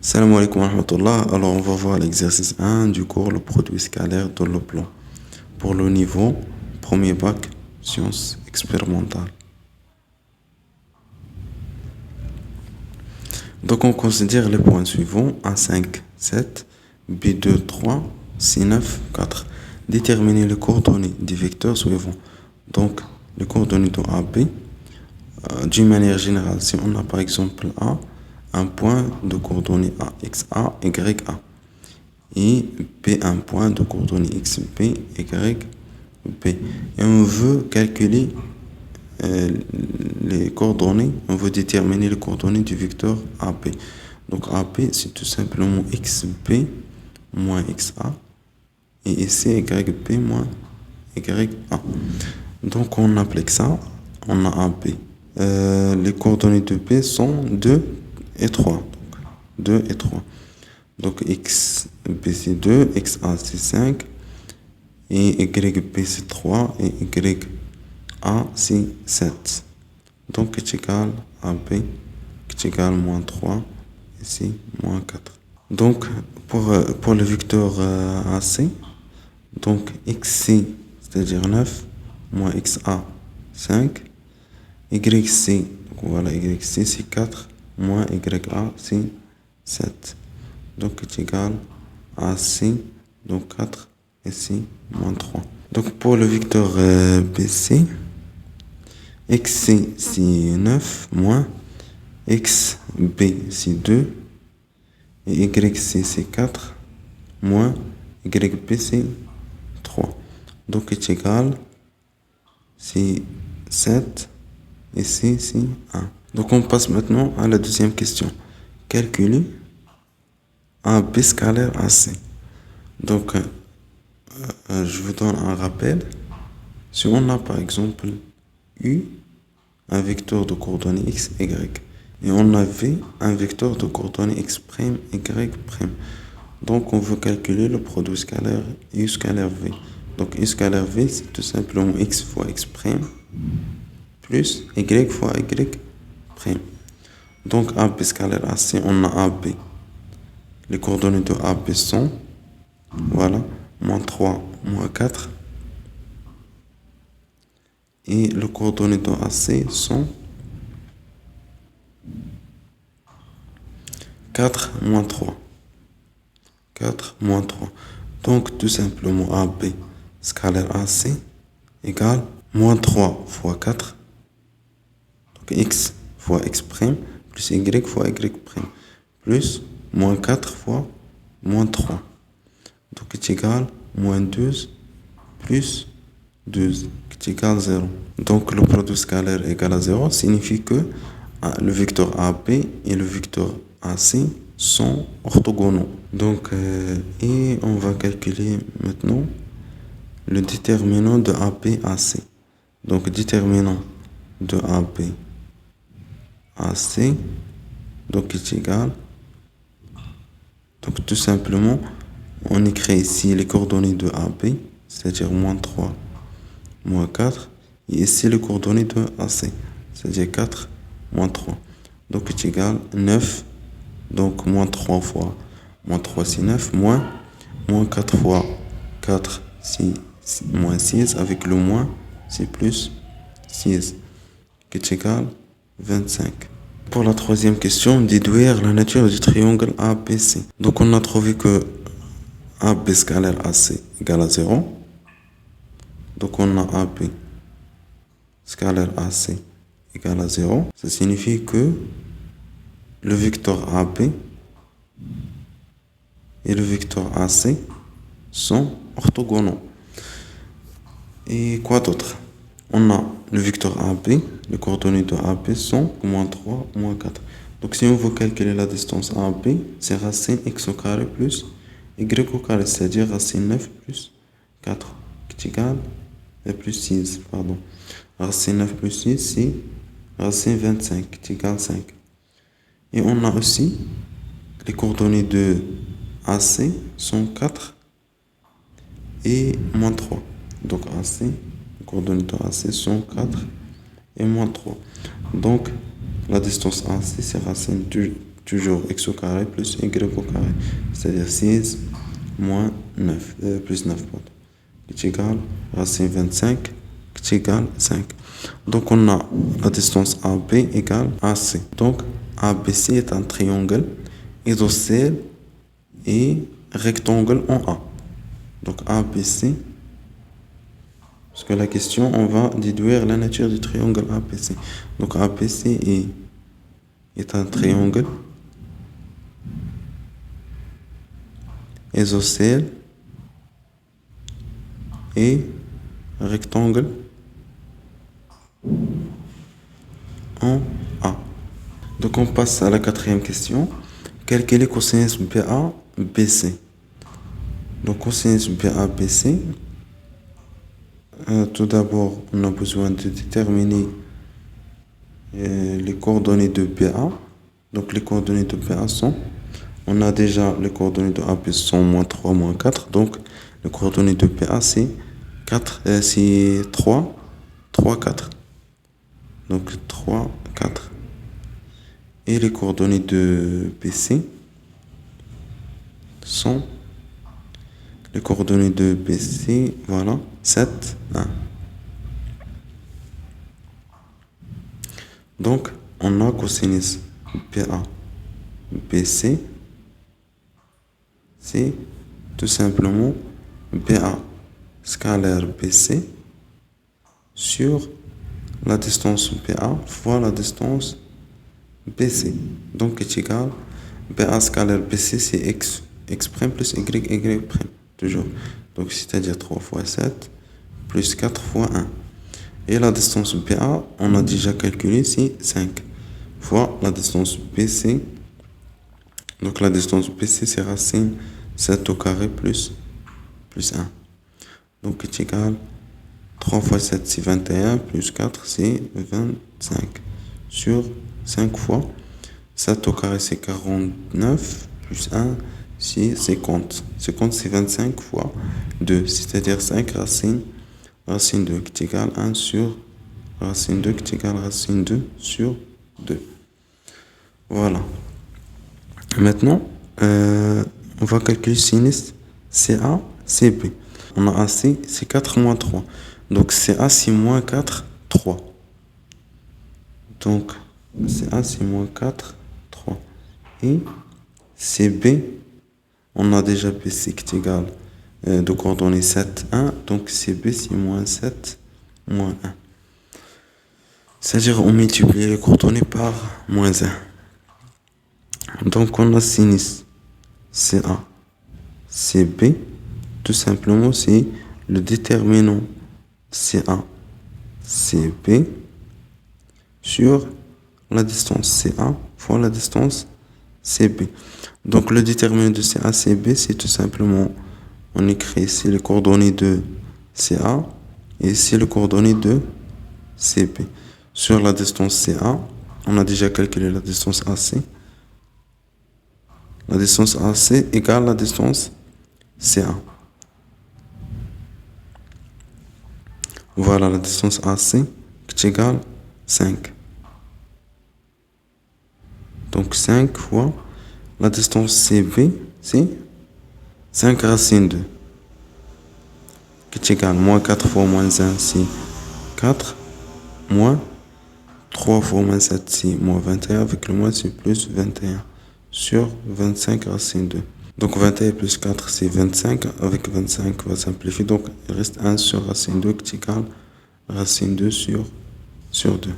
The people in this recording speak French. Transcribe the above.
Salam alaikum wa rahmatullah. Alors, on va voir l'exercice 1 du cours, le produit scalaire dans le plan. Pour le niveau, premier bac, sciences expérimentales. Donc, on considère les points suivants: A5, 7, B2, 3, C9, 4. Déterminer les coordonnées des vecteurs suivants. Donc, les coordonnées de AB, d'une manière générale, si on a par exemple A, un point de coordonnées A, XA, YA. Et B, un point de coordonnées XB, YB. Et on veut calculer les coordonnées, on veut déterminer les coordonnées du vecteur AB. Donc AB, c'est tout simplement XB moins XA. Et ici, YB moins YA. Donc on applique ça, on a AB. Les coordonnées de B sont 2 et 3. Donc 2 et 3. Donc XB c'est 2, XA c'est 5, et YB c'est 3, et YA c'est 7. Donc est égal à B, est égal à moins 3, ici moins 4. Donc pour le vecteur AC, donc XC c'est-à-dire 9, moins XA 5, YC, donc voilà, YC c'est 4, moins YA c'est 7. Donc est égal à C, donc 4, et C, moins 3. Donc pour le vecteur BC, XC c'est 9, moins XB c'est 2, et YC c'est 4, moins YB c'est 3. Donc est égal, c'est 7, et C c'est 1. Donc on passe maintenant à la deuxième question. Calculer AB scalaire AC. Donc, je vous donne un rappel. Si on a par exemple U, un vecteur de coordonnées X, Y, et on avait un vecteur de coordonnées X', Y'. Donc, on veut calculer le produit scalaire U scalaire V. Donc, U scalaire V, c'est tout simplement X fois X' plus Y fois Y'. Donc, AB scalaire AC, on a AB. Les coordonnées de AB sont, voilà, moins 3, moins 4. Et les coordonnées de AC sont 4, moins 3. 4, moins 3. Donc, tout simplement, AB scalaire AC égale moins 3 fois 4. Donc, X fois X' plus Y fois Y'. Plus moins 4 fois moins 3. Donc est égal moins 12 plus 12, qui est égal à 0. Donc le produit scalaire égal à 0 signifie que le vecteur AB et le vecteur AC sont orthogonaux. Donc, et on va calculer maintenant le déterminant de AB AC. Donc déterminant de AB AC, donc est égal. Donc tout simplement, on écrit ici les coordonnées de AB, c'est-à-dire moins 3, moins 4. Et ici les coordonnées de AC, c'est-à-dire 4, moins 3. Donc est égal à 9. Donc moins 3 fois moins 3 c'est 9, moins 4 fois 4 c'est moins 6. Avec le moins, c'est plus 6, qui est égal à 25. Pour la troisième question, déduire la nature du triangle ABC. Donc on a trouvé que AB scalaire AC égale à 0. Donc on a AB scalaire AC égale à 0. Ça signifie que le vecteur AB et le vecteur AC sont orthogonaux. Et quoi d'autre? On a le vecteur AB, les coordonnées de AB sont moins 3, moins 4. Donc si on veut calculer la distance AB, c'est racine x au carré plus y au carré, c'est-à-dire racine 9 plus 4, qui est égal à plus 6, pardon. Racine 9 plus 6, c'est racine 25, qui est égal à 5. Et on a aussi les coordonnées de AC sont 4 et moins 3. Donc AC, les coordonnées de AC sont 4 et moins 3. Donc la distance AC, c'est racine toujours x au carré plus y au carré. C'est-à-dire 6 moins 9, plus 9, pardon. Qui est égal à racine 25, qui est égal à 5. Donc, on a la distance AB égale AC. Donc, ABC est un triangle isocèle et rectangle en A. Donc, ABC, parce que la question, on va déduire la nature du triangle ABC. Donc, ABC est un triangle isocèle et rectangle en A. Donc on passe à la quatrième question. Calculer cosinus BA BC. Donc cosinus BA BC. Tout d'abord, on a besoin de déterminer les coordonnées de BA. Donc les coordonnées de BA sont, on a déjà les coordonnées de AB sont moins 3, moins 4. Donc les coordonnées de BA c'est 4, c'est 3, 3, 4. Donc 3, 4. Et les coordonnées de BC sont les coordonnées de BC, voilà, 7, 1. Donc, on a cosinus BA BC, c'est tout simplement BA scalaire BC sur la distance BA fois la distance BC. Donc, est égal BA scalaire BC, c'est x prime plus y prime, toujours. Donc, c'est-à-dire 3 fois 7 plus 4 fois 1. Et la distance BA, on a déjà calculé, c'est 5 fois la distance BC. Donc, la distance BC, c'est racine 7 au carré plus 1. Donc, est égal 3 fois 7, c'est 21, plus 4, c'est 25. Sur 5 fois 7 au carré, c'est 49, plus 1, c'est 50. 50, c'est 25 fois 2, c'est-à-dire 5 racine 2, qui est égal 1 sur racine 2, qui est égal racine 2 sur 2. Voilà. Maintenant, on va calculer sinus CA, CB. On a AC, c'est 4 moins 3. Donc, CA, c'est moins 4, 3. Donc, CA, c'est moins 4, 3. Et CB, on a déjà BC qui est égal de coordonnées 7, 1. Donc, CB, c'est moins 7, moins 1. C'est-à-dire, on multiplie les coordonnées par moins 1. Donc, on a sinus CA, CB. Tout simplement, c'est le déterminant CA, CB sur la distance CA fois la distance CB. Donc, le déterminant de CA, CB, c'est tout simplement, on écrit ici les coordonnées de CA et ici les coordonnées de CB. Sur la distance CA, on a déjà calculé la distance AC. La distance AC égale la distance CA. Voilà la distance AC qui est égale 5. Donc 5 fois la distance CB, c'est 5 racine 2. Qui est égal moins 4 fois moins 1, c'est 4. Moins 3 fois moins 7, c'est moins 21. Avec le moins, c'est plus 21. Sur 25 racine 2. Donc 21 plus 4, c'est 25. Avec 25, on va simplifier. Donc il reste 1 sur racine 2 qui est égal racine 2 sur 2.